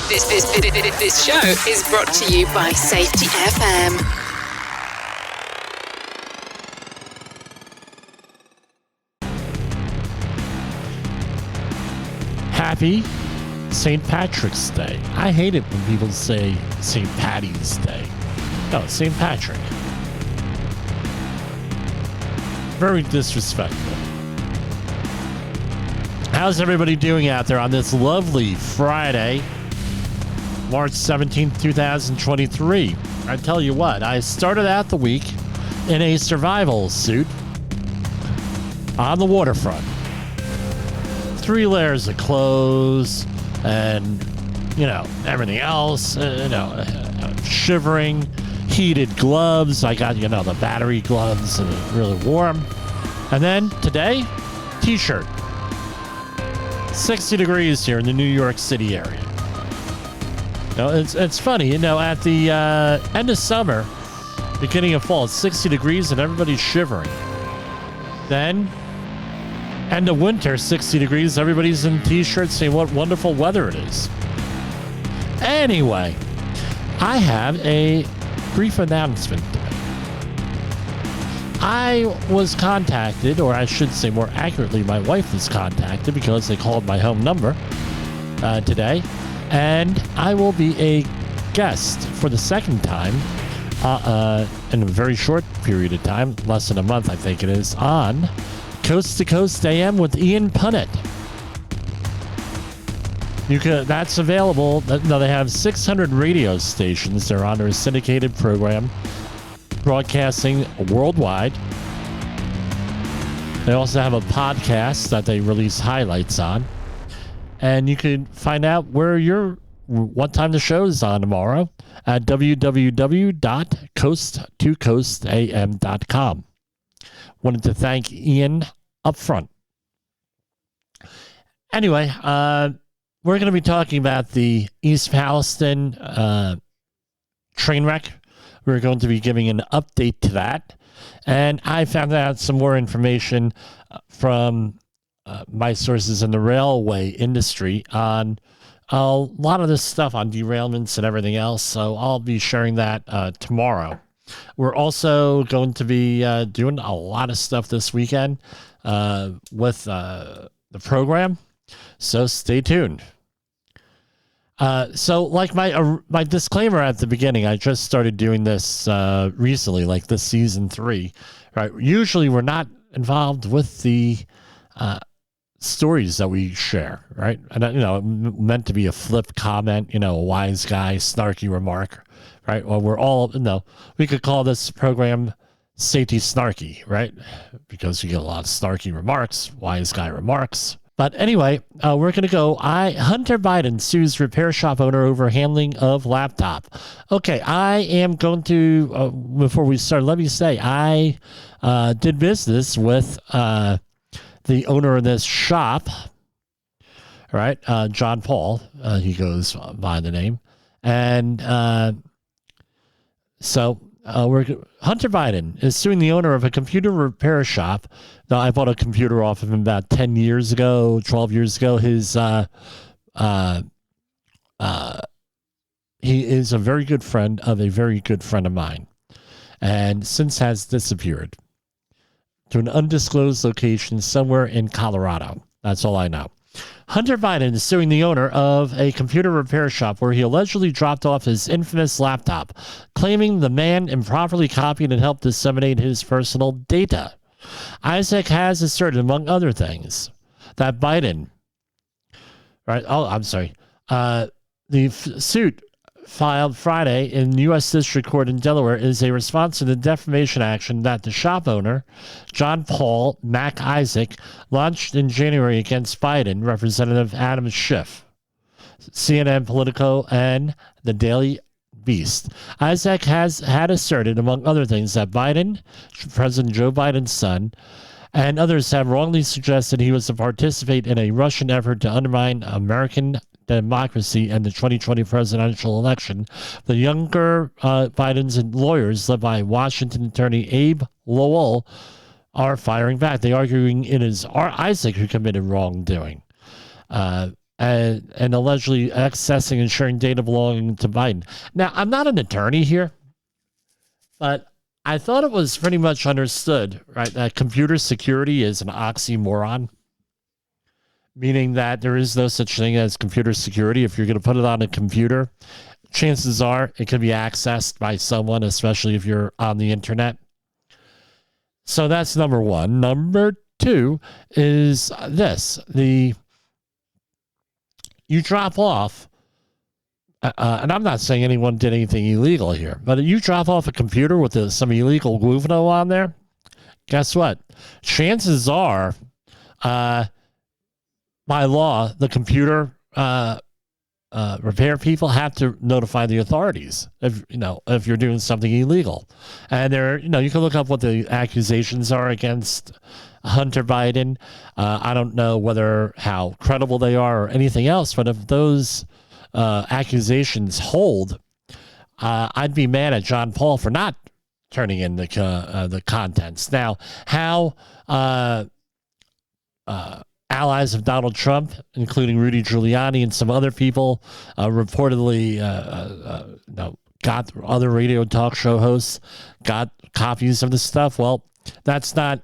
This show is brought to you by Safety FM. Happy St. Patrick's Day. I hate it when people say St. Paddy's Day. No, St. Patrick. Very disrespectful. How's everybody doing out there on this lovely Friday, March 17th, 2023? I tell you what, I started out the week in a survival suit on the waterfront. 3 layers of clothes and, everything else, shivering, heated gloves. I got, the battery gloves and really warm. And then today, t-shirt. 60 degrees here in the New York City area. It's funny, at the end of summer, beginning of fall, it's 60 degrees and everybody's shivering. Then, end of winter, 60 degrees, everybody's in t-shirts saying what wonderful weather it is. Anyway, I have a brief announcement today. I was contacted, or I should say more accurately, my wife was contacted because they called my home number today, and I will be a guest for the second time in a very short period of time, less than a month I think it is, on Coast to Coast AM with Ian Punnet. That's available. Now they have 600 radio stations. They're on their syndicated program, broadcasting worldwide. They also have a podcast that they release highlights on. And you can find out what time the show is on tomorrow at www.coasttocoastam.com. Wanted to thank Ian up front. Anyway, we're going to be talking about the East Palestine train wreck. We're going to be giving an update to that. And I found out some more information from my sources in the railway industry on a lot of this stuff on derailments and everything else. So I'll be sharing that tomorrow. We're also going to be doing a lot of stuff this weekend with the program. So stay tuned. So like my disclaimer at the beginning, I just started doing this recently, like this season 3, right? Usually we're not involved with the stories that we share, right? And, meant to be a flip comment, a wise guy, snarky remark, right? Well, we're all, we could call this program Safety Snarky, right? Because you get a lot of snarky remarks, wise guy remarks. But anyway, we're going to go. Hunter Biden sues repair shop owner over handling of laptop. Okay, I am going to, before we start, let me say, I did business with the owner of this shop, right? John Paul, he goes by the name. And Hunter Biden is suing the owner of a computer repair shop. Now, I bought a computer off of him about 10 years ago, 12 years ago. He is a very good friend of a very good friend of mine, and since has disappeared to an undisclosed location somewhere in Colorado. That's all I know. Hunter Biden is suing the owner of a computer repair shop where he allegedly dropped off his infamous laptop, claiming the man improperly copied and helped disseminate his personal data. Isaac has asserted, among other things, that Biden, the suit filed Friday in U.S. District Court in Delaware is a response to the defamation action that the shop owner, John Paul Mac Isaac, launched in January against Biden, Representative Adam Schiff, CNN Politico, and the Daily Beast. Isaac had asserted, among other things, that Biden, President Joe Biden's son, and others have wrongly suggested he was to participate in a Russian effort to undermine American democracy and the 2020 presidential election. The younger Biden's lawyers, led by Washington attorney Abe Lowell, are firing back. They arguing it is Isaac who committed wrongdoing. and allegedly accessing and sharing data belonging to Biden. Now, I'm not an attorney here, but I thought it was pretty much understood, right, that computer security is an oxymoron, meaning that there is no such thing as computer security. If you're going to put it on a computer, chances are it can be accessed by someone, especially if you're on the internet. So that's number one. Number two is this. You drop off, and I'm not saying anyone did anything illegal here, but you drop off a computer with some illegal Guvno on there, guess what? Chances are, by law, the computer repair people have to notify the authorities if you're doing something illegal. And you can look up what the accusations are against Hunter Biden. I don't know how credible they are or anything else, but if those accusations hold, I'd be mad at John Paul for not turning in the contents. Now, how allies of Donald Trump, including Rudy Giuliani and some other people, reportedly got other radio talk show hosts, got copies of the stuff. Well, that's not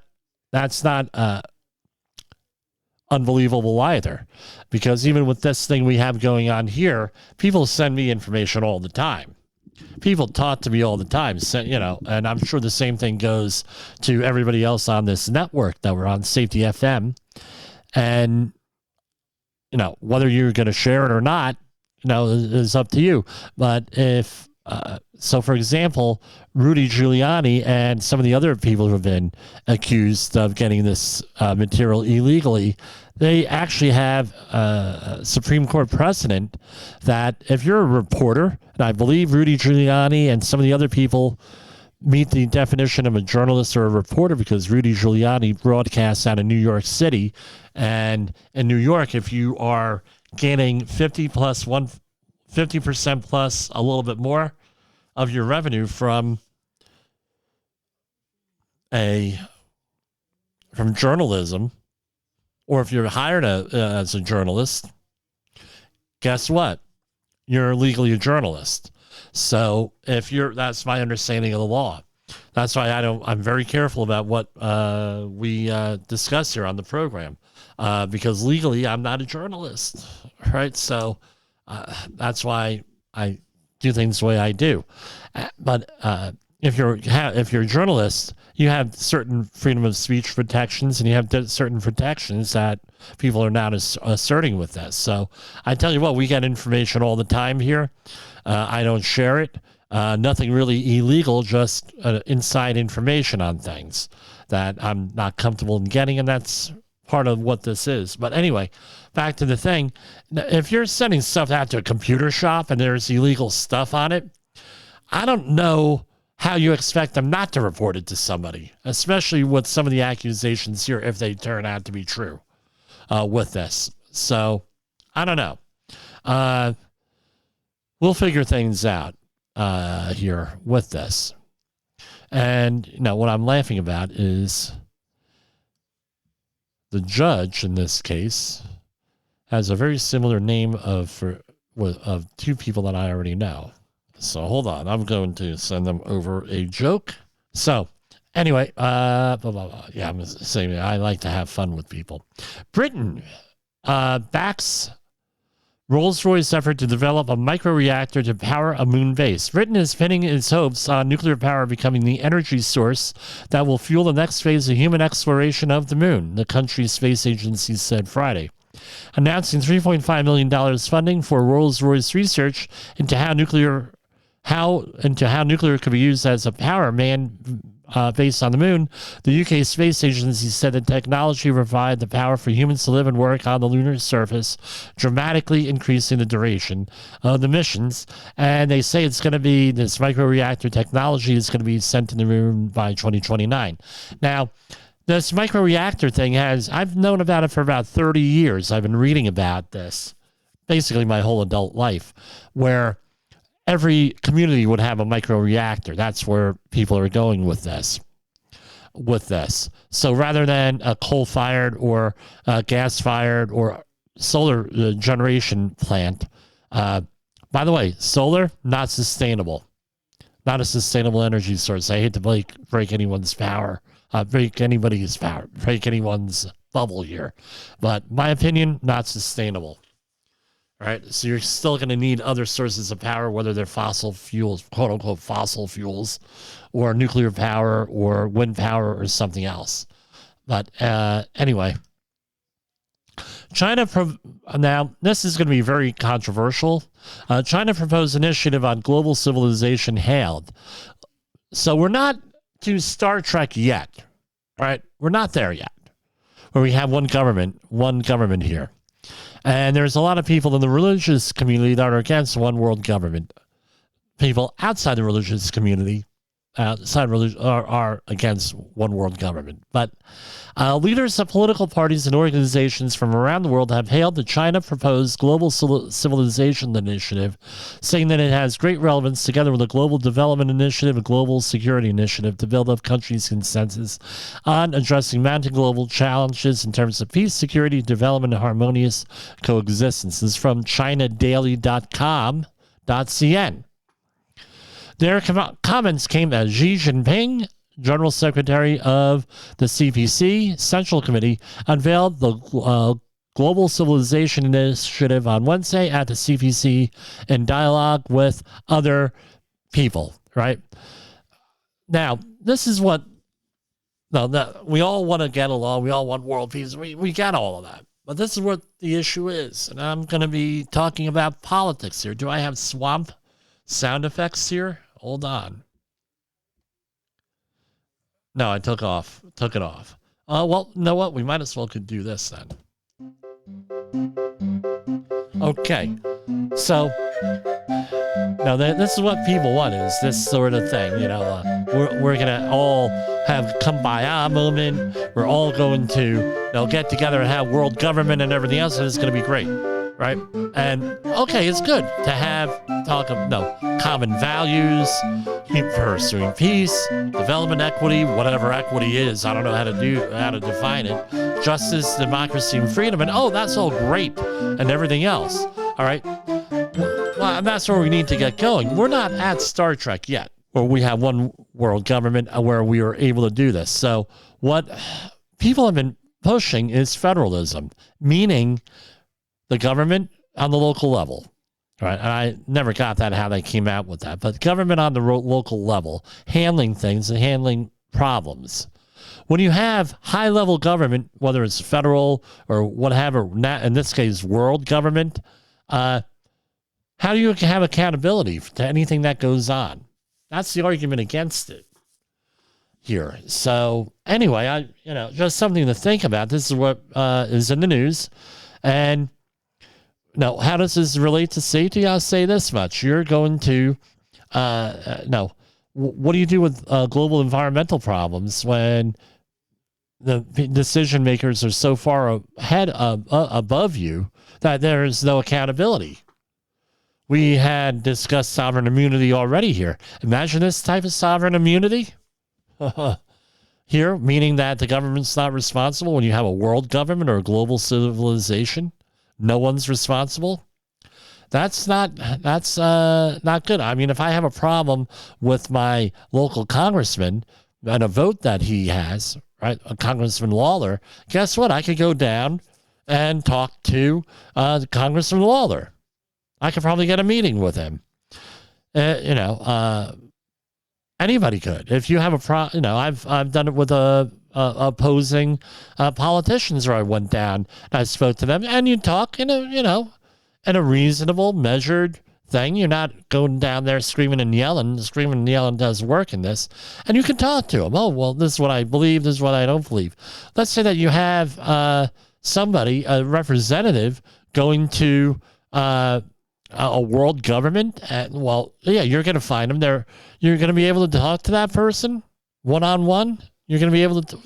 unbelievable either, because even with this thing we have going on here, people send me information all the time. People talk to me all the time, and I'm sure the same thing goes to everybody else on this network that we're on, Safety FM. And, whether you're going to share it or not, is up to you. But so for example, Rudy Giuliani and some of the other people who have been accused of getting this material illegally, they actually have a Supreme Court precedent that if you're a reporter, and I believe Rudy Giuliani and some of the other people meet the definition of a journalist or a reporter, because Rudy Giuliani broadcasts out of New York City. And in New York, if you are getting 50% plus a little bit more of your revenue from journalism, or if you're hired as a journalist, guess what? You're legally a journalist. So that's my understanding of the law. That's why I'm very careful about what we discuss here on the program, because legally I'm not a journalist, right? So that's why I do things the way I do. But if you're a journalist, you have certain freedom of speech protections, and you have certain protections that people are not asserting with this. So I tell you what, we get information all the time here. I don't share it. Nothing really illegal, just inside information on things that I'm not comfortable in getting, and that's part of what this is. But anyway, back to the thing. If you're sending stuff out to a computer shop and there's illegal stuff on it, I don't know how you expect them not to report it to somebody, especially with some of the accusations here, if they turn out to be true with this. So I don't know. We'll figure things out here with this. And what I'm laughing about is the judge in this case has a very similar name of two people that I already know. So hold on, I'm going to send them over a joke. So anyway, blah, blah, blah. Yeah, I'm saying I like to have fun with people. Britain backs Rolls-Royce effort to develop a microreactor to power a moon base. Britain is pinning its hopes on nuclear power becoming the energy source that will fuel the next phase of human exploration of the moon, the country's space agency said Friday, announcing $3.5 million funding for Rolls-Royce research into how nuclear could be used as a power based on the moon. The UK Space Agency said the technology will provide the power for humans to live and work on the lunar surface, dramatically increasing the duration of the missions. And they say it's going to be, this microreactor technology is going to be sent to the moon by 2029. Now, this microreactor thing I've known about it for about 30 years. I've been reading about this basically my whole adult life, where every community would have a microreactor. That's where people are going with this. So rather than a coal-fired or gas-fired or solar generation plant. By the way, solar, not sustainable. Not a sustainable energy source. I hate to break anyone's power, break anybody's power, break anyone's bubble here. But my opinion, not sustainable. All right, so you're still going to need other sources of power, whether they're fossil fuels, quote unquote fossil fuels, or nuclear power, or wind power, or something else. But anyway, China, now this is going to be very controversial. China proposed initiative on global civilization hailed. So we're not to Star Trek yet, right? We're not there yet, where we have one government here. And there's a lot of people in the religious community that are against one world government. People outside the religious community are against one world government. But leaders of political parties and organizations from around the world have hailed the China proposed global civilization initiative, saying that it has great relevance together with a global development initiative, a global security initiative to build up countries' consensus on addressing mounting global challenges in terms of peace, security, development, and harmonious coexistence. This is from ChinaDaily.com.cn. Their comments came as Xi Jinping, General Secretary of the CPC Central Committee, unveiled the Global Civilization Initiative on Wednesday at the CPC in dialogue with other people, right? Now, this is what, we all want to get along. We all want world peace. We got all of that. But this is what the issue is. And I'm going to be talking about politics here. Do I have swamp sound effects here? Hold on. No, I took it off. Well, you know what? We might as well could do this then. Okay. So, now this is what people want, is this sort of thing. You know, we're going to all have kumbaya moment. We're all going to, get together and have world government and everything else, and it's going to be great. Right? And okay, it's good to have common values, keep pursuing peace, development, equity, whatever equity is. I don't know how to define it. Justice, democracy, and freedom. And that's all great and everything else. All right. Well, and that's where we need to get going. We're not at Star Trek yet, where we have one world government where we are able to do this. So what people have been pushing is federalism, meaning the government on the local level, right? And I never got that, how they came out with that, but government on the local level, handling things and handling problems. When you have high-level government, whether it's federal or whatever, in this case, world government, how do you have accountability to anything that goes on? That's the argument against it here. So anyway, just something to think about. This is what is in the news. And now, how does this relate to safety? I'll say this much. You're going to, what do you do with global environmental problems when the decision makers are so far ahead above you that there's no accountability? We had discussed sovereign immunity already here. Imagine this type of sovereign immunity here, meaning that the government's not responsible when you have a world government or a global civilization. No one's responsible. That's not good. I mean, if I have a problem with my local congressman and a vote that he has, right, Congressman Lawler, guess what? I could go down and talk to Congressman Lawler. I could probably get a meeting with him. Anybody could. If you have a I've done it with opposing politicians, where I went down and I spoke to them, and you talk in a reasonable, measured thing. You're not going down there screaming and yelling. Screaming and yelling does work in this, and you can talk to them. Oh, well, this is what I believe. This is what I don't believe. Let's say that you have somebody, a representative, going to a world government. You're going to find them there. You're going to be able to talk to that person one-on-one. You're going to be able to.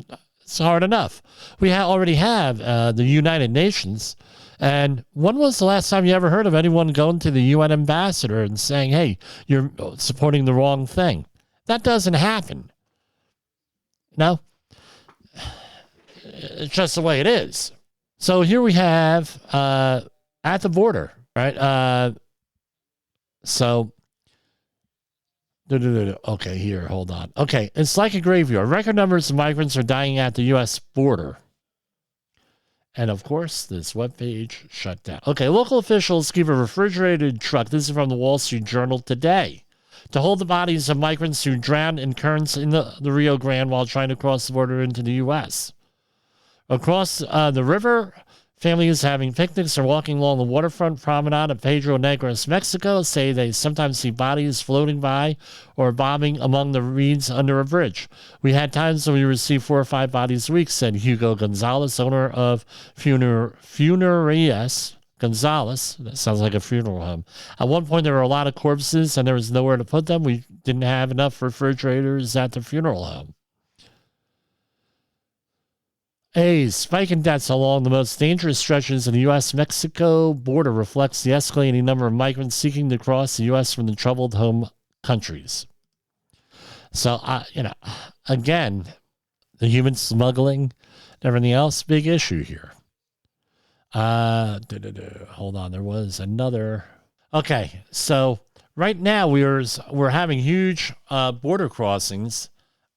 It's hard enough. We already have the United Nations. And when was the last time you ever heard of anyone going to the UN ambassador and saying, hey, you're supporting the wrong thing? That doesn't happen. No. It's just the way it is. So here we have at the border, right? Okay, here, hold on. Okay, it's like a graveyard. Record numbers of migrants are dying at the U.S. border. And of course, this webpage shut down. Okay, local officials give a refrigerated truck, this is from the Wall Street Journal today, to hold the bodies of migrants who drowned in currents in the Rio Grande while trying to cross the border into the U.S. Across the river, families having picnics or walking along the waterfront promenade of Pedro Negros, Mexico, say they sometimes see bodies floating by or bobbing among the reeds under a bridge. We had times when we received 4 or 5 bodies a week, said Hugo Gonzalez, owner of Funerarias Gonzalez. That sounds like a funeral home. At one point, there were a lot of corpses, and there was nowhere to put them. We didn't have enough refrigerators at the funeral home. A spike in deaths along the most dangerous stretches of the U.S.-Mexico border reflects the escalating number of migrants seeking to cross the U.S. from the troubled home countries. So, again, the human smuggling and everything else, big issue here. Hold on, there was another. Okay, so right now we're having huge border crossings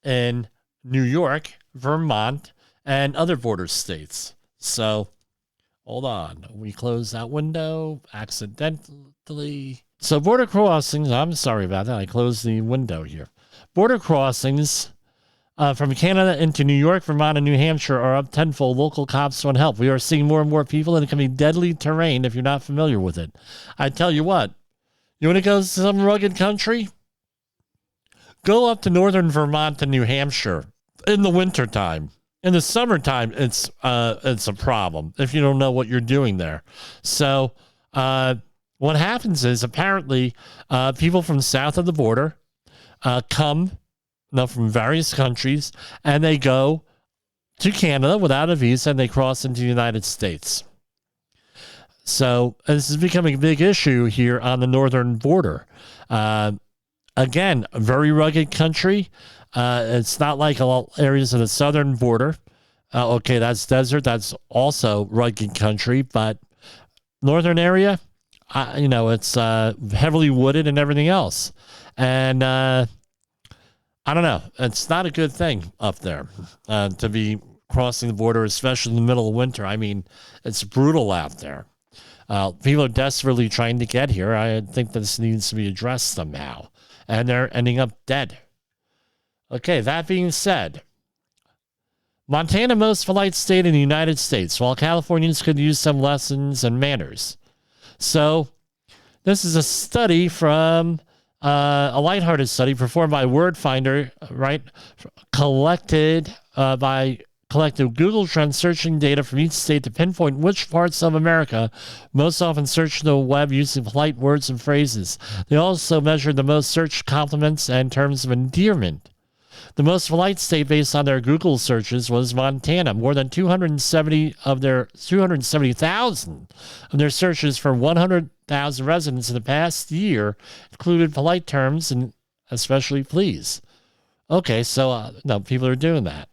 in New York, Vermont, and other border states. So, hold on. We closed that window accidentally. So, border crossings, I'm sorry about that. I closed the window here. Border crossings from Canada into New York, Vermont, and New Hampshire are up tenfold. Local cops want help. We are seeing more and more people, and it can be deadly terrain if you're not familiar with it. I tell you what, you want to go to some rugged country? Go up to northern Vermont and New Hampshire in the wintertime. In the summertime, it's a problem if you don't know what you're doing there. So what happens is apparently people from south of the border come from various countries, and they go to Canada without a visa, and they cross into the United States. So this is becoming a big issue here on the northern border. Again, a very rugged country. It's not like a lot of areas of the southern border. Okay, that's desert. That's also rugged country. But northern area, it's heavily wooded and everything else. And I don't know. It's not a good thing up there to be crossing the border, especially in the middle of winter. I mean, it's brutal out there. People are desperately trying to get here. I think this needs to be addressed somehow. And they're ending up dead. Okay, that being said, Montana, most polite state in the United States, while Californians could use some lessons and manners. So, this is a study from a lighthearted study performed by WordFinder, right? Collected Google Trends searching data from each state to pinpoint which parts of America most often search the web using polite words and phrases. They also measured the most searched compliments and terms of endearment. The most polite state based on their Google searches was Montana. More than 270,000 of their searches for 100,000 residents in the past year included polite terms and especially please. Okay, so people are doing that.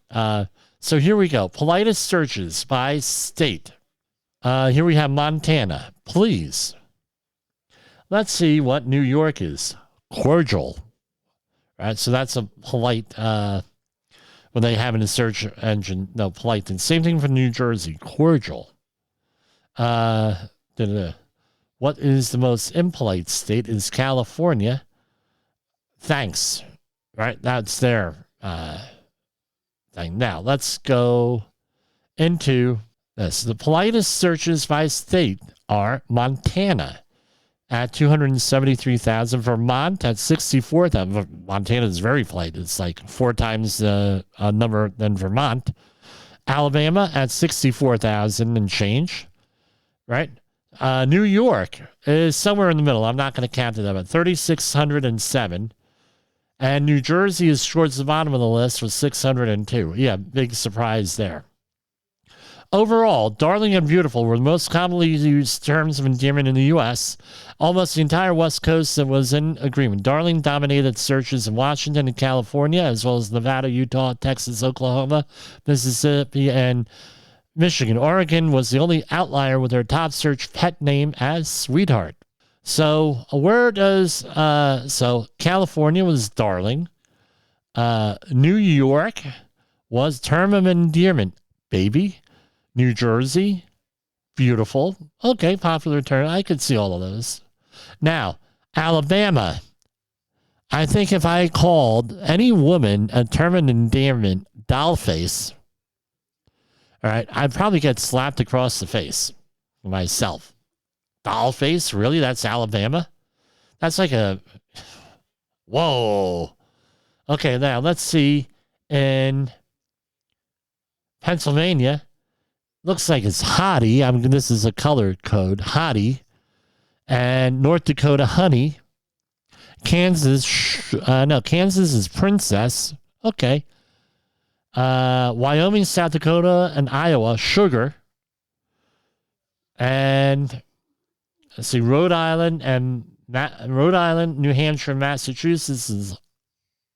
So here we go. Politest searches by state. Here we have Montana. Please. Let's see what New York is. Cordial. Right, so that's a polite, when they have in a search engine, polite. And same thing for New Jersey, cordial. What is the most impolite state is California. Thanks. Right, that's their thing. Now, let's go into this. The politest searches by state are Montana at 273,000, Vermont at 64,000. Montana is very polite. It's like 4 times the number than Vermont. Alabama at 64,000 and change, right? New York is somewhere in the middle. I'm not going to count it up, but 3,607. And New Jersey is towards the bottom of the list with 602. Yeah, big surprise there. Overall, darling and beautiful were the most commonly used terms of endearment in the U.S. Almost the entire West Coast was in agreement. Darling dominated searches in Washington and California, as well as Nevada, Utah, Texas, Oklahoma, Mississippi, and Michigan. Oregon was the only outlier with their top search pet name as Sweetheart. So where does California was Darling. New York was term of endearment, baby. New Jersey, beautiful. Okay, popular term. I could see all of those. Now, Alabama. I think if I called any woman a term of endearment doll face, all right, I'd probably get slapped across the face myself. Doll face? Really? That's Alabama? That's like a... Whoa. Okay, now let's see. In Pennsylvania, looks like it's Hottie. This is a color code. Hottie. And North Dakota, Honey. Kansas is Princess. Okay. Wyoming, South Dakota, and Iowa, Sugar. And let's see, Rhode Island, New Hampshire, Massachusetts is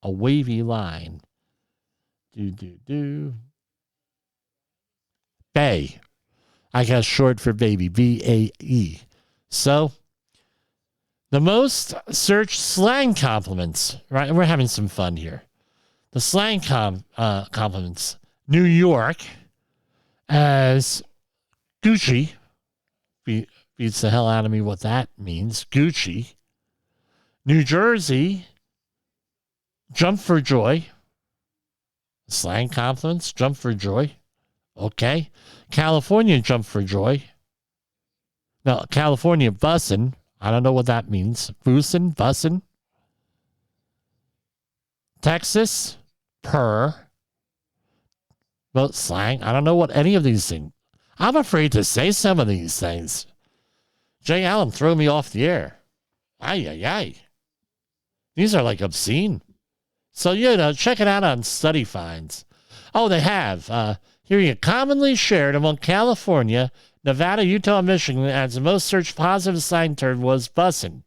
a wavy line. Bay. I guess short for baby. BAE. So, the most searched slang compliments, right? We're having some fun here. The slang compliments. New York as Gucci. Beats the hell out of me what that means. Gucci. New Jersey, jump for joy. Slang compliments, jump for joy. Okay. California, jump for joy. No, California, bussin'. I don't know what that means. Bussin'. Texas, purr. Well, slang. I don't know what any of these things. I'm afraid to say some of these things. Jay Allen threw me off the air. Ay. These are like obscene. So, check it out on Study Finds. Oh, they have. Here you commonly shared among California, Nevada, Utah, and Michigan as the most searched positive slang term was bussin'.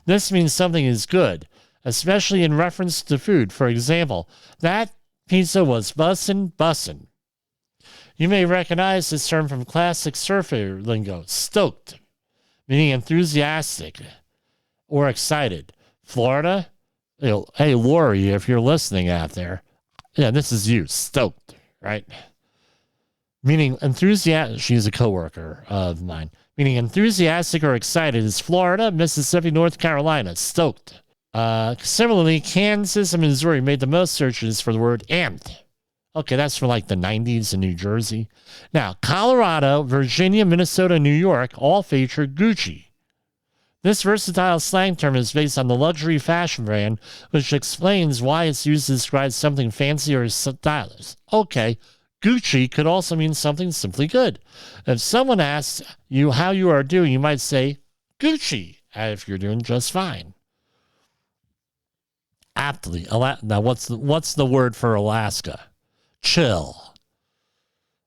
This means something is good, especially in reference to food. For example, that pizza was bussin'. You may recognize this term from classic surfer lingo, stoked, meaning enthusiastic or excited. Florida, hey, Lori, if you're listening out there, this is you, stoked, right? Meaning enthusiastic. She's a coworker of mine. Meaning enthusiastic or excited is Florida, Mississippi, North Carolina, stoked. Similarly, Kansas and Missouri made the most searches for the word amped. Okay, that's for like the 90s in New Jersey. Now, Colorado, Virginia, Minnesota, New York all feature Gucci. This versatile slang term is based on the luxury fashion brand, which explains why it's used to describe something fancy or stylish. Okay, Gucci could also mean something simply good. If someone asks you how you are doing, you might say Gucci, if you're doing just fine. Aptly. Now, what's the word for Alaska? Chill.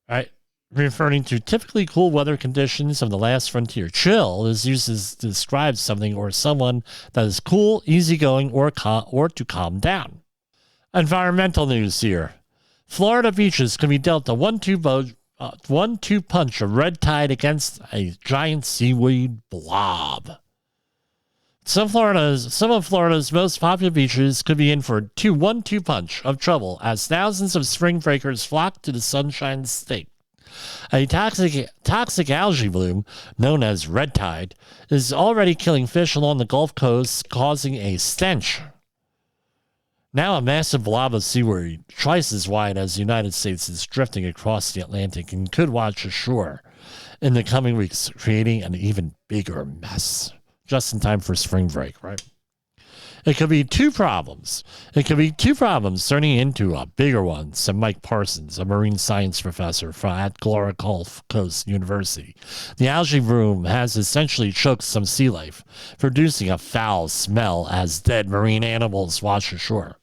Right? Referring to typically cool weather conditions of the last frontier. Chill is used to describe something or someone that is cool, easygoing, or to calm down. Environmental news here. Florida beaches can be dealt a 1-2 punch of red tide against a giant seaweed blob. Some of Florida's most popular beaches could be in for a 1-2 punch of trouble as thousands of spring breakers flock to the Sunshine State. A toxic algae bloom, known as red tide, is already killing fish along the Gulf Coast, causing a stench. Now a massive blob of seaweed, twice as wide as the United States, is drifting across the Atlantic and could wash ashore in the coming weeks, creating an even bigger mess. Just in time for spring break, right? It could be two problems. Turning into a bigger one, said Mike Parsons, a marine science professor at Glora Gulf Coast University. The algae bloom has essentially choked some sea life, producing a foul smell as dead marine animals wash ashore.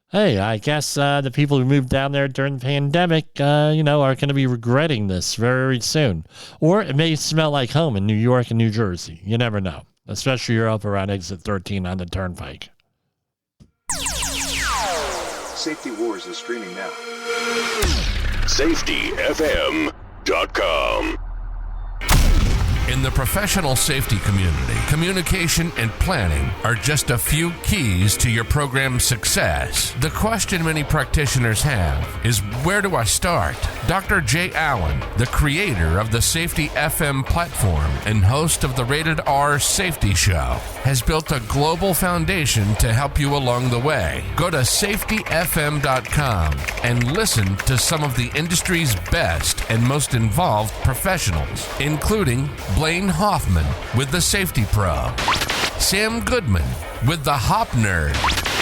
Hey, I guess the people who moved down there during the pandemic, are going to be regretting this very soon. Or it may smell like home in New York and New Jersey. You never know. Especially you're up around exit 13 on the turnpike. Safety Wars is streaming now. safetyfm.com. In the professional safety community, communication and planning are just a few keys to your program's success. The question many practitioners have is, where do I start? Dr. Jay Allen, the creator of the Safety FM platform and host of the Rated R Safety Show, has built a global foundation to help you along the way. Go to safetyfm.com and listen to some of the industry's best and most involved professionals, including Blaine Hoffman with the Safety Pro, Sam Goodman with the Hop Nerd,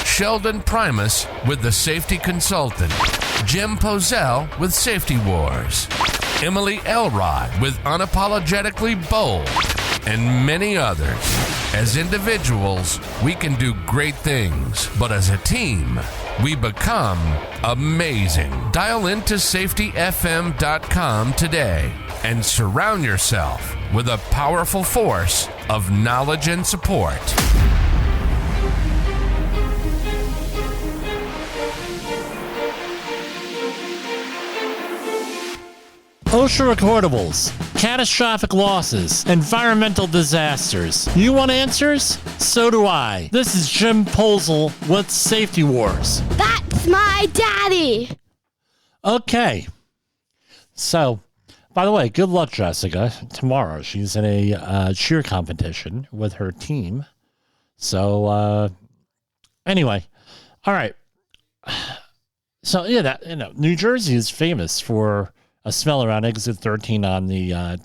Sheldon Primus with the Safety Consultant, Jim Poesl with Safety Wars, Emily Elrod with Unapologetically Bold, and many others. As individuals, we can do great things, but as a team, we become amazing. Dial into safetyfm.com today and surround yourself with a powerful force of knowledge and support. OSHA recordables, catastrophic losses, environmental disasters. You want answers? So do I. This is Jim Poesl with Safety Wars. That's my daddy. Okay. So, by the way, good luck, Jessica. Tomorrow, she's in a cheer competition with her team. So, anyway, all right. So, yeah, New Jersey is famous for a smell around exit 13 on the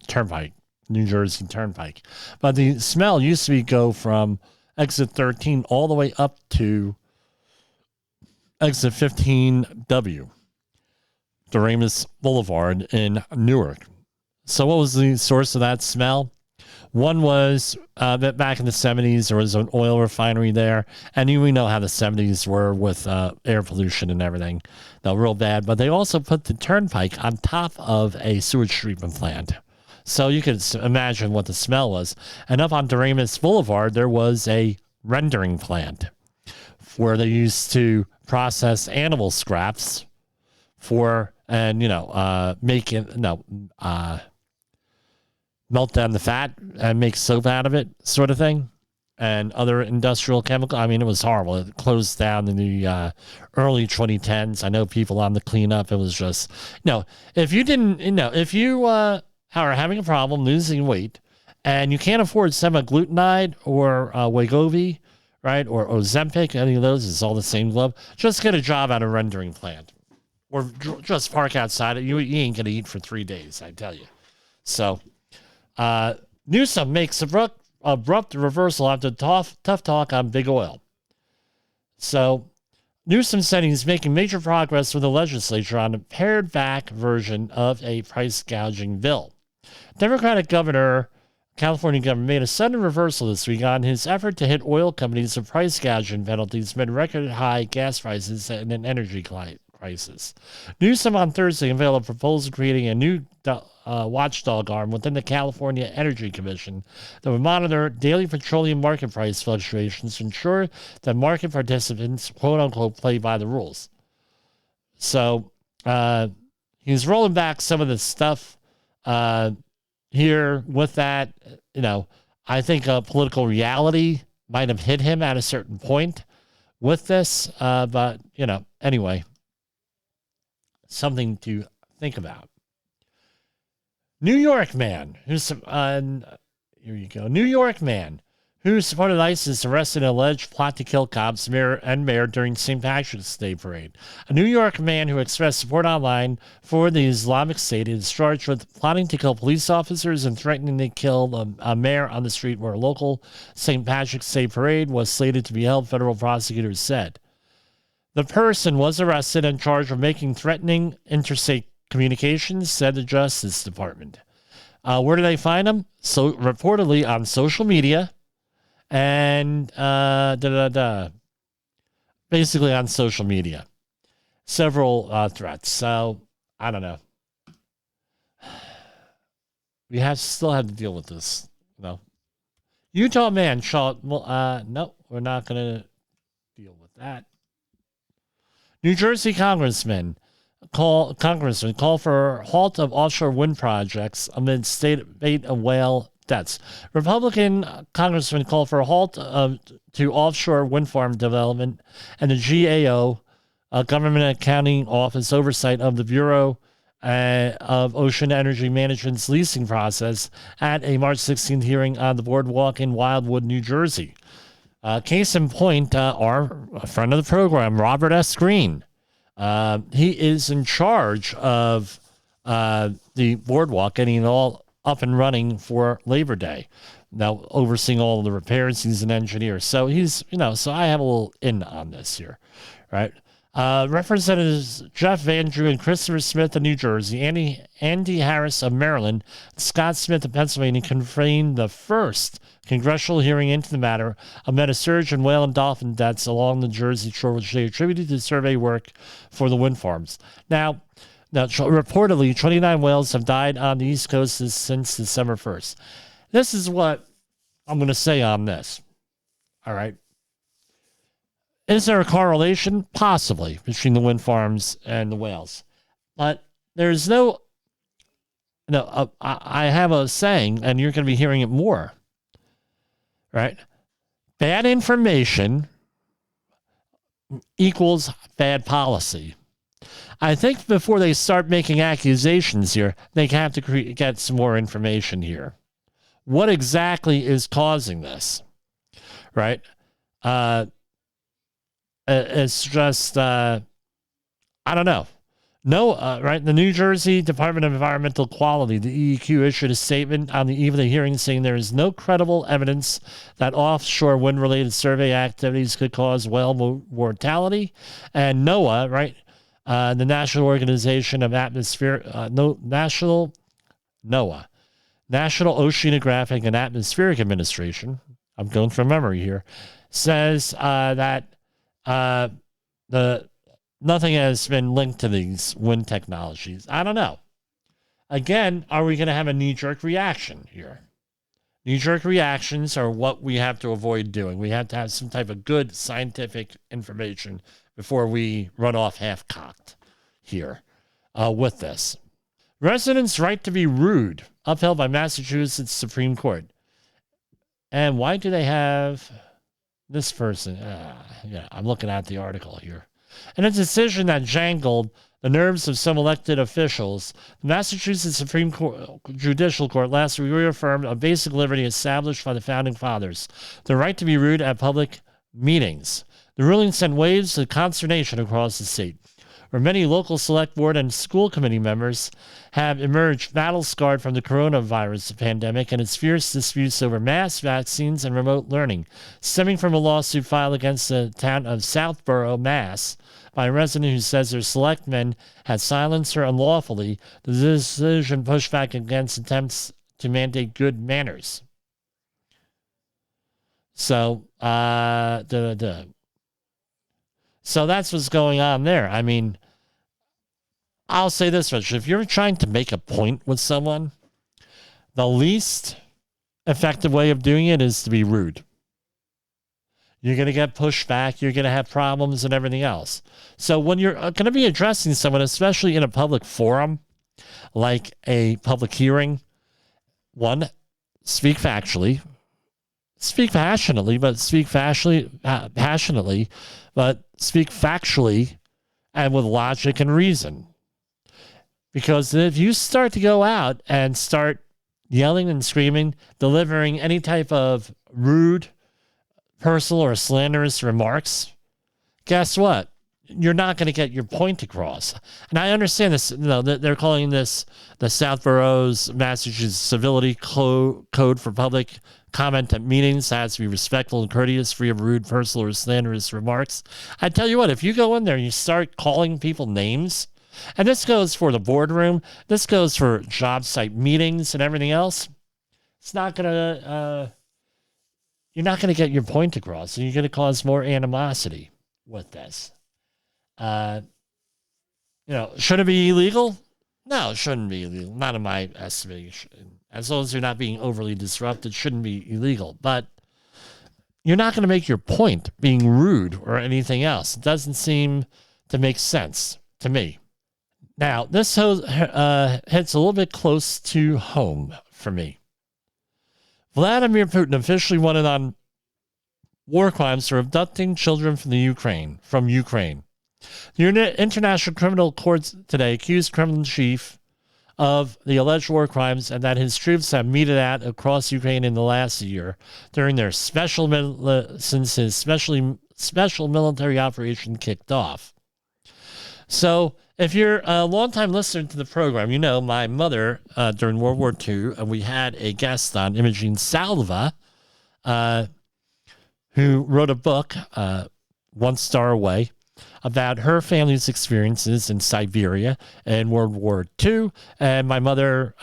turnpike, New Jersey Turnpike. But the smell used to go from exit 13 all the way up to exit 15W, Doremus Boulevard in Newark. So what was the source of that smell? One was that back in the 70s, there was an oil refinery there. And we know how the 70s were with air pollution and everything. They're real bad. But they also put the turnpike on top of a sewage treatment plant. So you could imagine what the smell was. And up on Doremus Boulevard, there was a rendering plant where they used to process animal scraps for, and, melt down the fat and make soap out of it, sort of thing, and other industrial chemical. I mean, it was horrible. It closed down in the early 2010s. I know people on the cleanup. It was just, if you didn't, if you are having a problem losing weight and you can't afford semaglutide or Wegovy, right, or Ozempic, any of those, it's all the same glove, just get a job at a rendering plant or just park outside it. You ain't going to eat for 3 days, I tell you. So, Newsom makes abrupt reversal after tough talk on big oil. So Newsom said he's making major progress with the legislature on a pared back version of a price gouging bill. Democratic California governor made a sudden reversal this week on his effort to hit oil companies with price gouging penalties amid record high gas prices and an energy crisis. Newsom on Thursday unveiled a proposal creating a new watchdog arm within the California Energy Commission that would monitor daily petroleum market price fluctuations to ensure that market participants, quote unquote, play by the rules. So he's rolling back some of the stuff here with that. I think political reality might have hit him at a certain point with this. But, anyway, something to think about. New York man who's New York man who supported ISIS arrested in alleged plot to kill cops mayor during St. Patrick's Day parade. A New York man who expressed support online for the Islamic State is charged with plotting to kill police officers and threatening to kill a mayor on the street where a local St. Patrick's Day parade was slated to be held, federal prosecutors said. The person was arrested and charged with making threatening interstate communications, said the Justice Department. Where do they find him? So reportedly on social media and basically on social media. Several threats. So I don't know. We still have to deal with this. Utah man shot. Well, no, we're not going to deal with that. New Jersey congressman Congressman call for a halt of offshore wind projects amid state of whale deaths. Republican Congressman call for a halt to offshore wind farm development, and the GAO, Government Accounting Office oversight of the Bureau of Ocean Energy Management's leasing process at a March 16th hearing on the boardwalk in Wildwood, New Jersey. Case in point, our friend of the program, Robert S. Green. He is in charge of the boardwalk, getting it all up and running for Labor Day. Now, overseeing all the repairs, he's an engineer. So he's, so I have a little in on this here, right? Representatives Jeff Van Drew and Christopher Smith of New Jersey, Andy Harris of Maryland, Scott Smith of Pennsylvania convened the first congressional hearing into the matter amid a surge in whale and dolphin deaths along the Jersey Shore, which they attributed to survey work for the wind farms. Now, reportedly, 29 whales have died on the East Coast since December 1st. This is what I'm going to say on this. All right. Is there a correlation? Possibly, between the wind farms and the whales. But there's I have a saying, and you're going to be hearing it more. Right? Bad information equals bad policy. I think before they start making accusations here, they have to get some more information here. What exactly is causing this? Right? It's just, I don't know. Right? The New Jersey Department of Environmental Quality, the EEQ, issued a statement on the eve of the hearing saying there is no credible evidence that offshore wind-related survey activities could cause whale mortality. And NOAA, right, the National Organization of NOAA, National Oceanographic and Atmospheric Administration, I'm going from memory here, says that nothing has been linked to these wind technologies. I don't know. Again, are we going to have a knee-jerk reaction here? Knee-jerk reactions are what we have to avoid doing. We have to have some type of good scientific information before we run off half-cocked here with this. Residents' right to be rude, upheld by Massachusetts Supreme Court. And why do they have this person? I'm looking at the article here. In a decision that jangled the nerves of some elected officials, the Massachusetts Supreme Court, Judicial Court last week reaffirmed a basic liberty established by the Founding Fathers, the right to be rude at public meetings. The ruling sent waves of consternation across the state, where many local select board and school committee members have emerged battle-scarred from the coronavirus pandemic and its fierce disputes over mass vaccines and remote learning, stemming from a lawsuit filed against the town of Southborough, Mass., by a resident who says their selectmen had silenced her unlawfully. The decision pushed back against attempts to mandate good manners. So, So that's what's going on there. I mean, I'll say this much. If you're trying to make a point with someone, the least effective way of doing it is to be rude. You're going to get pushed back. You're going to have problems and everything else. So when you're going to be addressing someone, especially in a public forum, like a public hearing, one, speak factually. Speak passionately, but speak passionately, but speak factually and with logic and reason. Because if you start to go out and start yelling and screaming, delivering any type of rude, personal, or slanderous remarks, guess what? You're not going to get your point across. And I understand this, they're calling this the Southborough's Massachusetts Civility Code for Public Comment at meetings. That has to be respectful and courteous, free of rude, personal, or slanderous remarks. I tell you what, if you go in there and you start calling people names, and this goes for the boardroom, this goes for job site meetings and everything else, it's not going to, you're not going to get your point across, and you're going to cause more animosity with this. Should it be illegal? No, it shouldn't be illegal. Not in my estimation. As long as you're not being overly disrupted, it shouldn't be illegal. But you're not going to make your point being rude or anything else. It doesn't seem to make sense to me. Now, this hits a little bit close to home for me. Vladimir Putin officially wanted on war crimes for abducting children from Ukraine. The International Criminal Court today accused Kremlin chief of the alleged war crimes and that his troops have meted out across Ukraine in the last year during their special military operation kicked off. So, if you're a longtime listener to the program, you know my mother during World War II, and we had a guest on, Imogene Salva, who wrote a book, One Star Away, about her family's experiences in Siberia in World War II. And my mother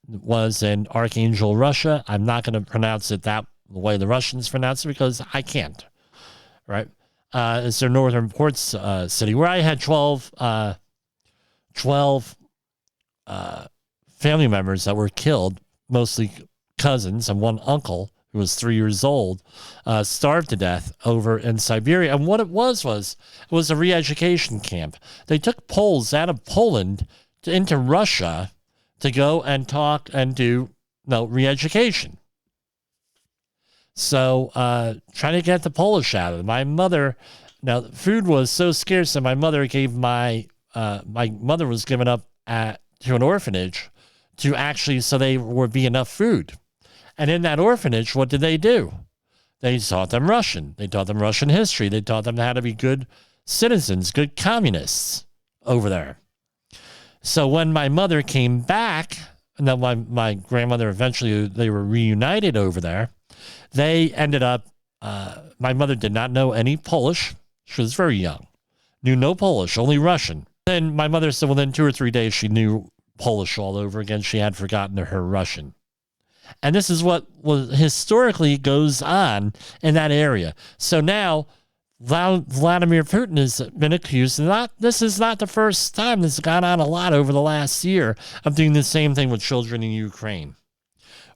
was in Archangel, Russia. I'm not going to pronounce it the way the Russians pronounce it because I can't, right? It's their northern ports city, where I had 12 family members that were killed, mostly cousins, and one uncle who was 3 years old, starved to death over in Siberia. And what it was a re-education camp. They took Poles out of Poland into Russia to go and talk and do re-education. So trying to get the Polish out of them. My mother, now food was so scarce that my mother gave my mother was given up to an orphanage to actually, so there would be enough food. And in that orphanage, what did they do? They taught them Russian. They taught them Russian history. They taught them how to be good citizens, good communists over there. So when my mother came back, and then my grandmother eventually, they were reunited over there, they ended up, my mother did not know any Polish. She was very young. Knew no Polish, only Russian. Then my mother said within 2 or 3 days, she knew Polish all over again. She had forgotten her Russian. And this is what historically goes on in that area. So now Vladimir Putin has been accused, and this is not the first time. This has gone on a lot over the last year of doing the same thing with children in Ukraine,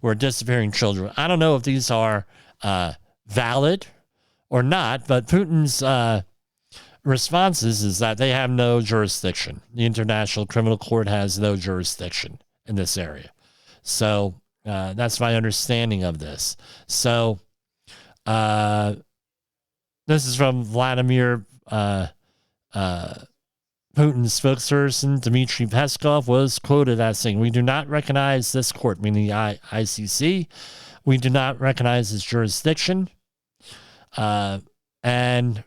or disappearing children. I don't know if these are valid or not, but Putin's responses is that they have no jurisdiction. The International Criminal Court has no jurisdiction in this area. So that's my understanding of this. So this is from Vladimir Putin's spokesperson, Dmitry Peskov, was quoted as saying, "We do not recognize this court," meaning the ICC. "We do not recognize its jurisdiction." And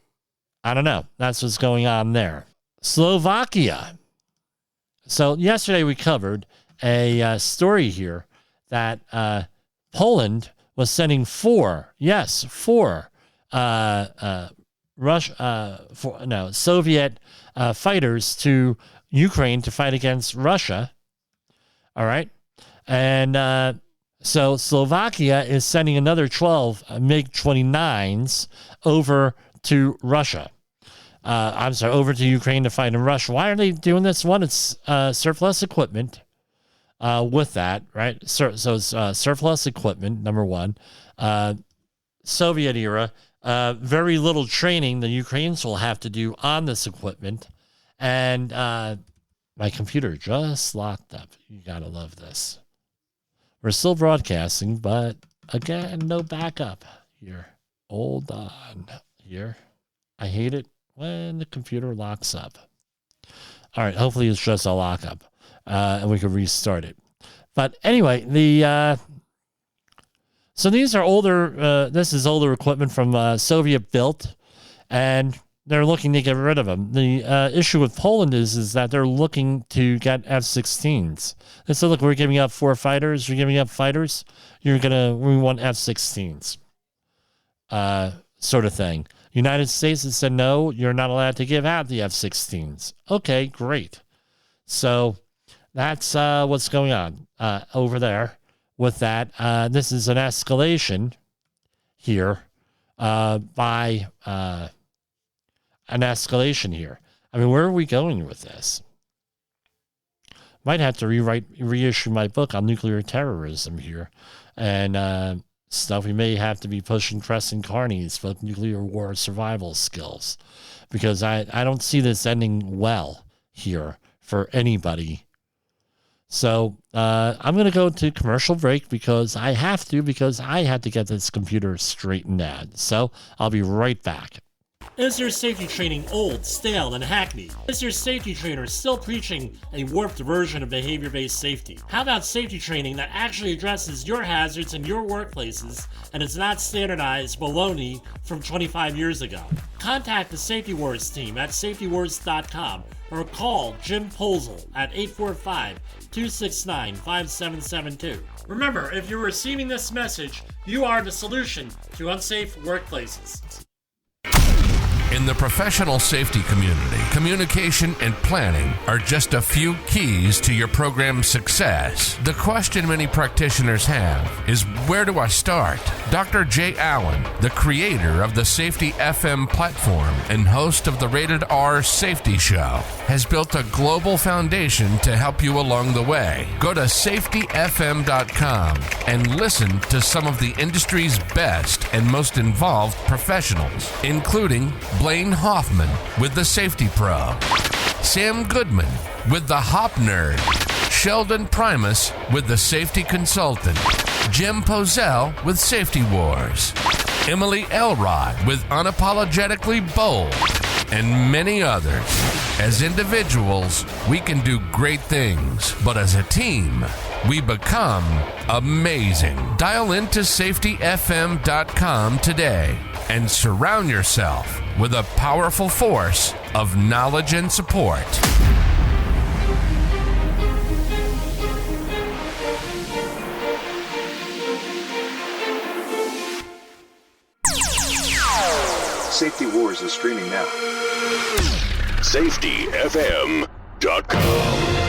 I don't know. That's what's going on there. Slovakia. So yesterday we covered a story here that Poland was sending four Soviet fighters to Ukraine to fight against Russia. All right. And so Slovakia is sending another 12 MiG-29s over to Russia. Over to Ukraine to fight in Russia. Why are they doing this? One, it's surplus equipment with that, right? So it's surplus equipment, number one. Soviet era, very little training the Ukrainians will have to do on this equipment. And my computer just locked up. You got to love this. We're still broadcasting, but again, no backup here. Hold on here. I hate it when the computer locks up. All right, hopefully it's just a lockup, and we can restart it. But anyway, so these are older. This is older equipment from Soviet built, and they're looking to get rid of them. The issue with Poland is that they're looking to get F-16s. They said, "Look, we're giving up 4 fighters. You're giving up fighters. We want F-16s." Sort of thing. United States has said, "No, you're not allowed to give out the F-16s." Okay, great. So that's what's going on over there with that. This is an escalation here by an escalation here. I mean, where are we going with this? Might have to reissue my book on nuclear terrorism here and stuff. We may have to be pushing Preston Carney's book, Nuclear War Survival Skills, because I don't see this ending well here for anybody. So I'm going to go to commercial break because I have to, because I had to get this computer straightened out. So I'll be right back. Is your safety training old, stale, and hackneyed? Is your safety trainer still preaching a warped version of behavior-based safety? How about safety training that actually addresses your hazards in your workplaces and is not standardized baloney from 25 years ago? Contact the Safety Wars team at safetywars.com or call Jim Poesl at 845-269-5772. Remember, if you're receiving this message, you are the solution to unsafe workplaces. In the professional safety community, communication and planning are just a few keys to your program's success. The question many practitioners have is, where do I start? Dr. Jay Allen, the creator of the Safety FM platform and host of the Rated R Safety Show, has built a global foundation to help you along the way. Go to safetyfm.com and listen to some of the industry's best and most involved professionals, including Blaine Hoffman with the Safety Pro, Sam Goodman with the Hop Nerd, Sheldon Primus with the Safety Consultant, Jim Poesl with Safety Wars, Emily Elrod with Unapologetically Bold, and many others. As individuals, we can do great things, but as a team, we become amazing. Dial into safetyfm.com today and surround yourself with a powerful force of knowledge and support. Safety Wars is streaming now. safetyfm.com.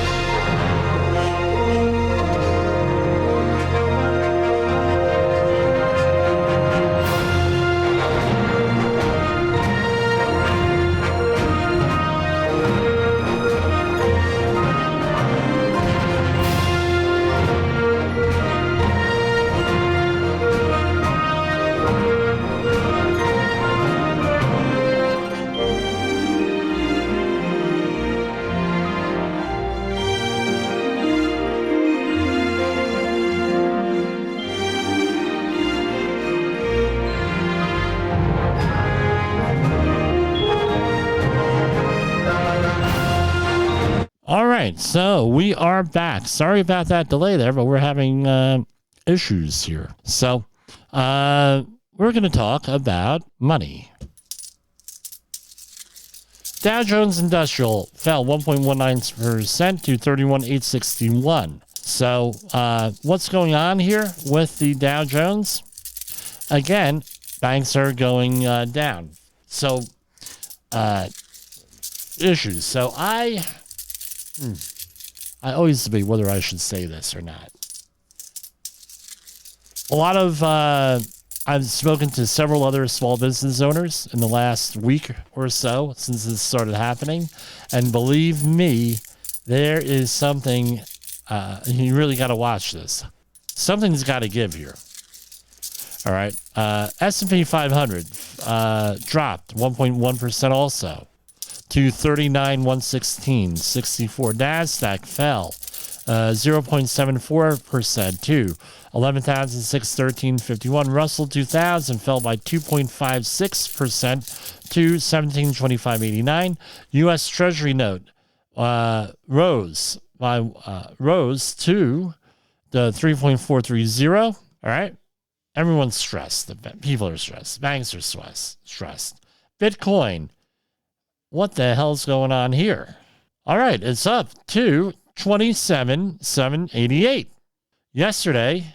All right, so we are back. Sorry about that delay there, but we're having issues here. So we're going to talk about money. Dow Jones Industrial fell 1.19% to 31,861. So what's going on here with the Dow Jones? Again, banks are going down. So issues. So I always debate whether I should say this or not. A lot of, I've spoken to several other small business owners in the last week or so since this started happening. And believe me, there is something, you really got to watch this. Something's got to give here. All right. S&P 500 dropped 1.1% also to 39,116.64. NASDAQ fell 0.74% to 11,613.51. Russell 2000 fell by 2.56% to 1725.89. U.S. Treasury note rose to the 3.430. All right. Everyone's stressed. The people are stressed. Banks are stressed. Bitcoin. What the hell's going on here? All right, it's up to 27,788. Yesterday,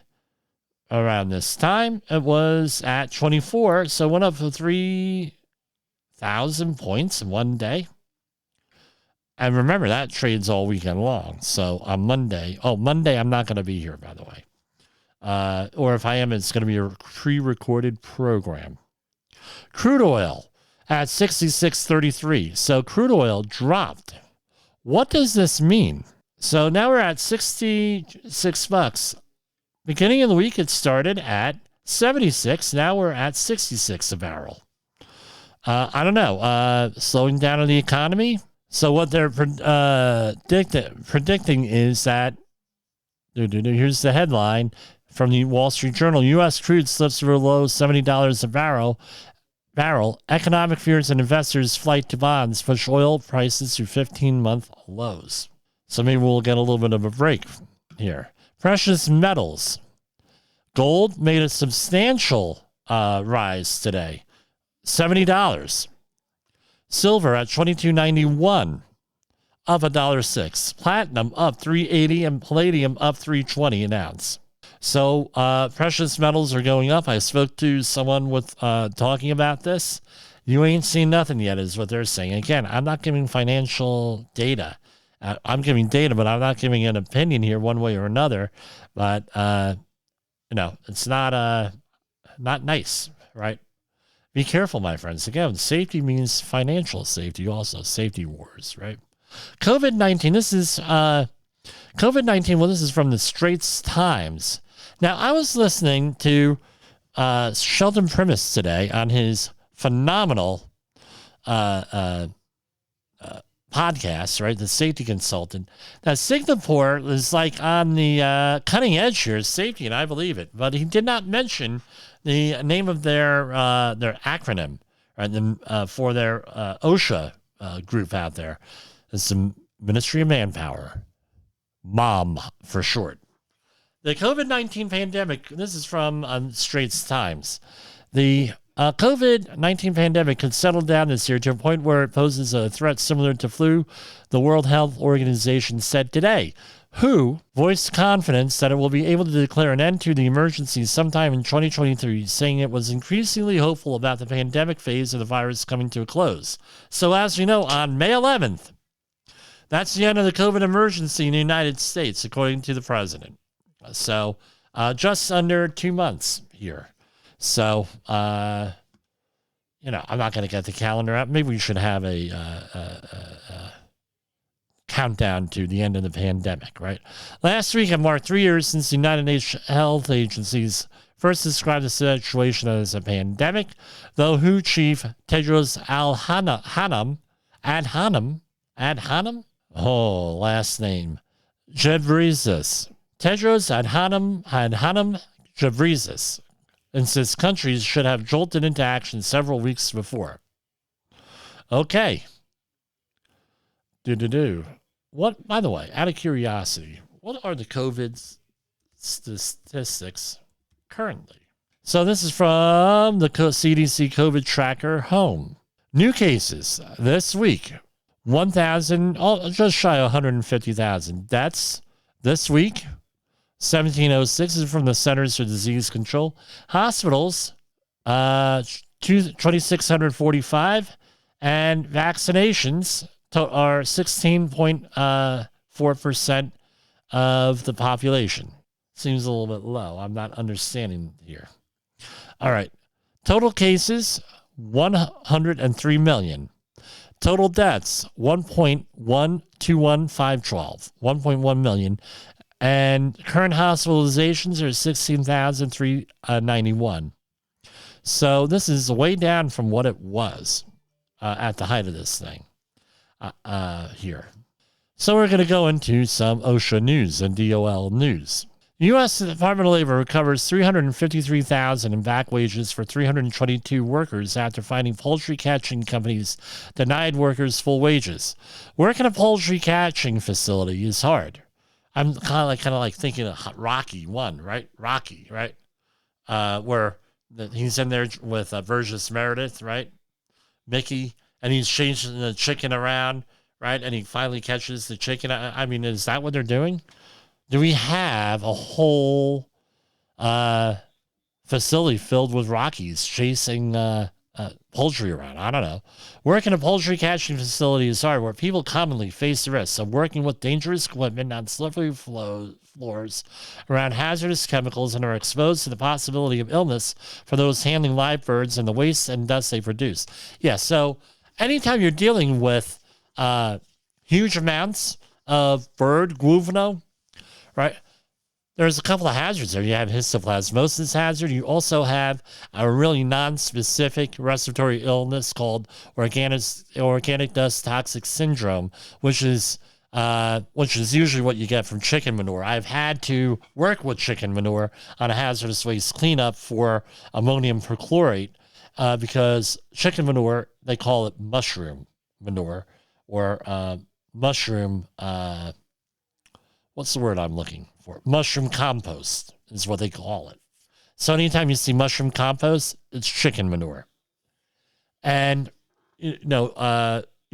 around this time, it was at 24, so it went up to 3,000 points in one day. And remember, that trades all weekend long. So on Monday, I'm not going to be here, by the way. Or if I am, it's going to be a pre-recorded program. Crude oil at 66.33. So crude oil dropped. What does this mean? So now we're at $66. Beginning of the week, it started at 76. Now we're at 66 a barrel. I don't know. Slowing down of the economy. So what they're predicting is that, here's the headline from the Wall Street Journal: U.S. crude slips to a low $70 a barrel. Economic fears and investors' flight to bonds push oil prices to 15-month lows. So maybe we'll get a little bit of a break here. Precious metals. Gold made a substantial rise today, $70. Silver at $22.91, up $1.06. Platinum up $3.80 and palladium up $3.20 an ounce. So precious metals are going up. I spoke to someone with talking about this. You ain't seen nothing yet, is what they're saying. Again, I'm not giving financial data. I'm giving data, but I'm not giving an opinion here one way or another. But it's not nice, right? Be careful, my friends. Again, safety means financial safety, also safety wars, right? COVID-19. This is COVID-19. Well, this is from the Straits Times. Now, I was listening to Sheldon Primus today on his phenomenal podcast, right? The safety consultant. Now, Singapore is like on the cutting edge here, safety, and I believe it. But he did not mention the name of their acronym, right? For their OSHA group out there. It's the Ministry of Manpower, MOM for short. The COVID-19 pandemic, this is from Straits Times. The COVID-19 pandemic could settle down this year to a point where it poses a threat similar to flu, the World Health Organization said today. WHO voiced confidence that it will be able to declare an end to the emergency sometime in 2023, saying it was increasingly hopeful about the pandemic phase of the virus coming to a close. So as we know, on May 11th, that's the end of the COVID emergency in the United States, according to the president. So just under 2 months here. So, I'm not going to get the calendar out. Maybe we should have a countdown to the end of the pandemic, right? Last week, it marked 3 years since the United Nations Health Agencies first described the situation as a pandemic, though WHO chief Tedros Adhanom, last name, Ghebreyesus. Tedros Adhanom Ghebreyesus insists countries should have jolted into action several weeks before. Okay. What, by the way, out of curiosity, what are the COVID statistics currently? So this is from the CDC COVID tracker home. New cases this week, 1,000, just shy of 150,000. Deaths this week, 1,706 is from the Centers for Disease Control. Hospitals, 2,645, and vaccinations are 16.4% of the population. Seems a little bit low. I'm not understanding here. All right. Total cases, 103 million. Total deaths, 1.1 million. And current hospitalizations are 16,391. So this is way down from what it was at the height of this thing here. So we're going to go into some OSHA news and DOL news. The U.S. Department of Labor recovers $353,000 in back wages for 322 workers after finding poultry catching companies denied workers full wages. Working a poultry catching facility is hard. I'm kind of like thinking of Rocky 1, right? Rocky, right? Where he's in there with Burgess Meredith, right? Mickey, and he's changing the chicken around, right? And he finally catches the chicken. I mean, is that what they're doing? Do we have a whole facility filled with Rockies chasing poultry around? I don't know. Working a poultry catching facility is hard, where people commonly face the risks of working with dangerous equipment on slippery floors around hazardous chemicals and are exposed to the possibility of illness for those handling live birds and the waste and dust they produce. Yeah, so anytime you're dealing with huge amounts of bird guano, right? there's a couple of hazards there. You have histoplasmosis hazard. You also have a really non-specific respiratory illness called organic dust toxic syndrome, which is usually what you get from chicken manure. I've had to work with chicken manure on a hazardous waste cleanup for ammonium perchlorate because chicken manure, they call it mushroom manure or mushroom, what's the word I'm looking for? Mushroom compost is what they call it. So anytime you see mushroom compost, it's chicken manure. And, you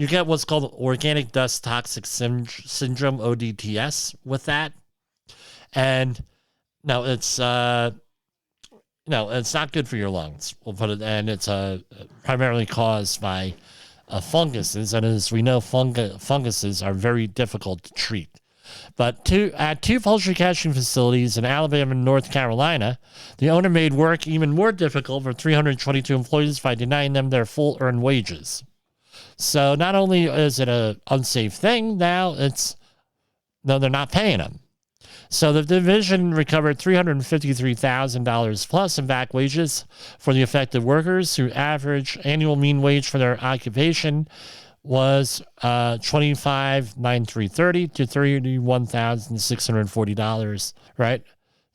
get what's called organic dust toxic syndrome, ODTS, with that. And no, it's not good for your lungs. We'll put it, and it's primarily caused by funguses. And as we know, funguses are very difficult to treat. But at two poultry catching facilities in Alabama and North Carolina, the owner made work even more difficult for 322 employees by denying them their full earned wages. So not only is it an unsafe thing, now they're not paying them. So the division recovered $353,000 plus in back wages for the affected workers, whose average annual mean wage for their occupation was $25,930 to $31,640, right?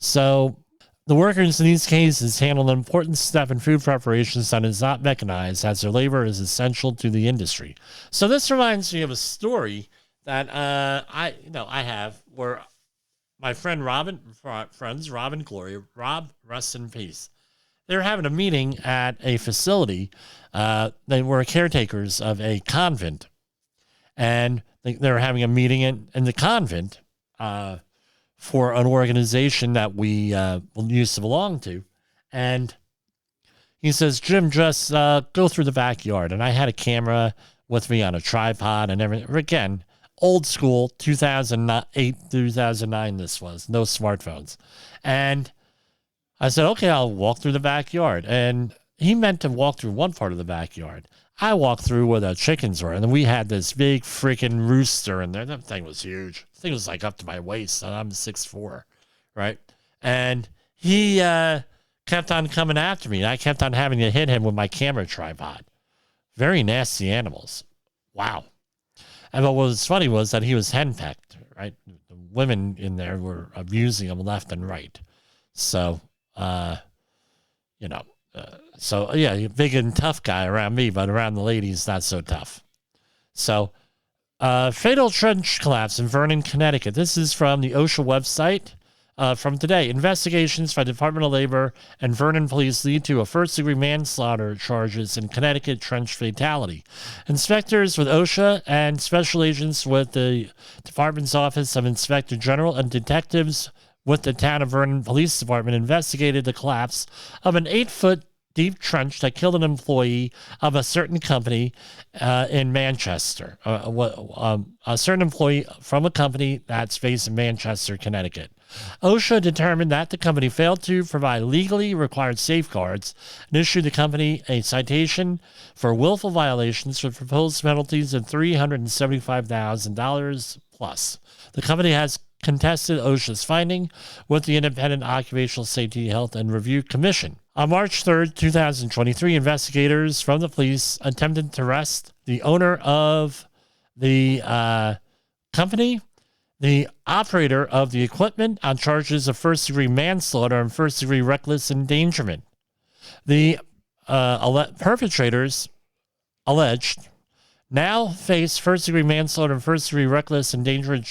So the workers in these cases handle an important step in food preparations that is not mechanized, as their labor is essential to the industry. So this reminds me of a story that I have where my friend Rob and Gloria, Rob, rest in peace. They were having a meeting at a facility. They were caretakers of a convent, and they were having a meeting in the convent for an organization that we used to belong to. And he says, Jim, just go through the backyard. And I had a camera with me on a tripod and everything. Again, old school, 2008, 2009 this was, no smartphones. And I said, okay, I'll walk through the backyard. And he meant to walk through one part of the backyard. I walked through where the chickens were, and then we had this big freaking rooster in there. That thing was huge. The thing was like up to my waist, and I'm 6'4", right? And he kept on coming after me, and I kept on having to hit him with my camera tripod. Very nasty animals. Wow. And what was funny was that he was henpecked, right? The women in there were abusing him left and right. So, big and tough guy around me, but around the ladies, not so tough. So, fatal trench collapse in Vernon, Connecticut. This is from the OSHA website from today. Investigations by the Department of Labor and Vernon police lead to a first-degree manslaughter charges in Connecticut trench fatality. Inspectors with OSHA and special agents with the Department's Office of Inspector General and detectives with the Town of Vernon Police Department investigated the collapse of an 8-foot deep trench that killed an employee of a certain company in Manchester. A certain employee from a company that's based in Manchester, Connecticut. OSHA determined that the company failed to provide legally required safeguards and issued the company a citation for willful violations with proposed penalties of $375,000 plus. The company has contested OSHA's finding with the Independent Occupational Safety, Health, and Review Commission. On March 3rd, 2023, investigators from the police attempted to arrest the owner of the company, the operator of the equipment, on charges of first-degree manslaughter and first-degree reckless endangerment. The perpetrators, alleged, now face first-degree manslaughter and first-degree reckless endangerment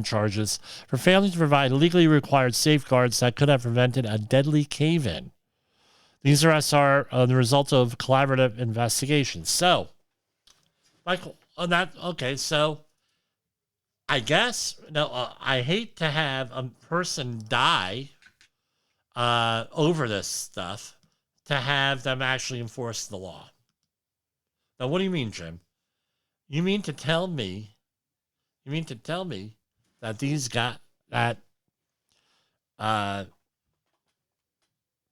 charges for failing to provide legally required safeguards that could have prevented a deadly cave-in. These arrests are the result of collaborative investigations. So, Michael, so I guess, I hate to have a person die over this stuff, to have them actually enforce the law. Now, what do you mean, Jim? You mean to tell me that these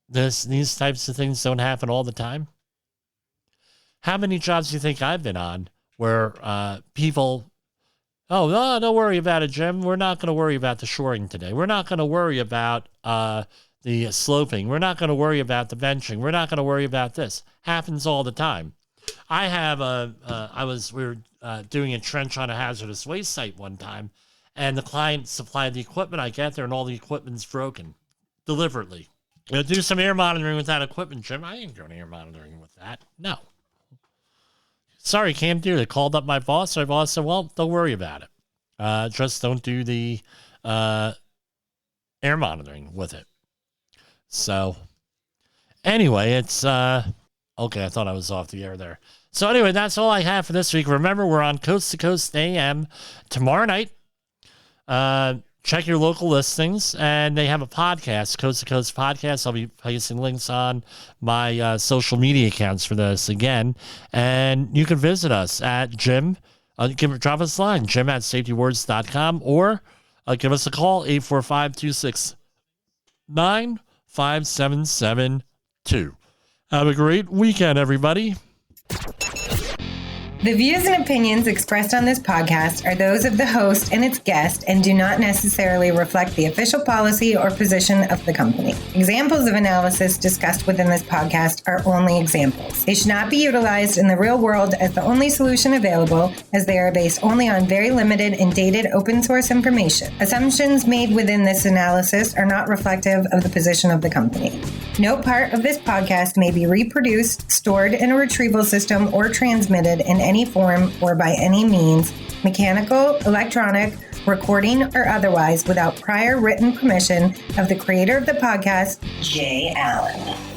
these types of things don't happen all the time? How many jobs do you think I've been on where people Oh, no, don't worry about it, Jim. We're not going to worry about the shoring today. We're not going to worry about the sloping. We're not going to worry about the benching. We're not going to worry about this. Happens all the time. I have we were doing a trench on a hazardous waste site one time, and the client supplied the equipment. I get there, and all the equipment's broken, deliberately. We'll do some air monitoring with that equipment, Jim. I ain't doing air monitoring with that. No. Sorry, can't do it. Called up my boss. My boss said, well, don't worry about it. Just don't do the air monitoring with it. So, anyway, it's... okay, I thought I was off the air there. So anyway, that's all I have for this week. Remember, we're on Coast to Coast AM tomorrow night. Check your local listings, and they have a podcast, Coast to Coast Podcast. I'll be placing links on my social media accounts for this again. And you can visit us at Jim. Drop us a line, jim@safetywords.com, or give us a call, 845-269-5772. Have a great weekend, everybody. The views and opinions expressed on this podcast are those of the host and its guest and do not necessarily reflect the official policy or position of the company. Examples of analysis discussed within this podcast are only examples. They should not be utilized in the real world as the only solution available, as they are based only on very limited and dated open source information. Assumptions made within this analysis are not reflective of the position of the company. No part of this podcast may be reproduced, stored in a retrieval system, or transmitted in any form or by any means, mechanical, electronic, recording, or otherwise, without prior written permission of the creator of the podcast, Jay Allen.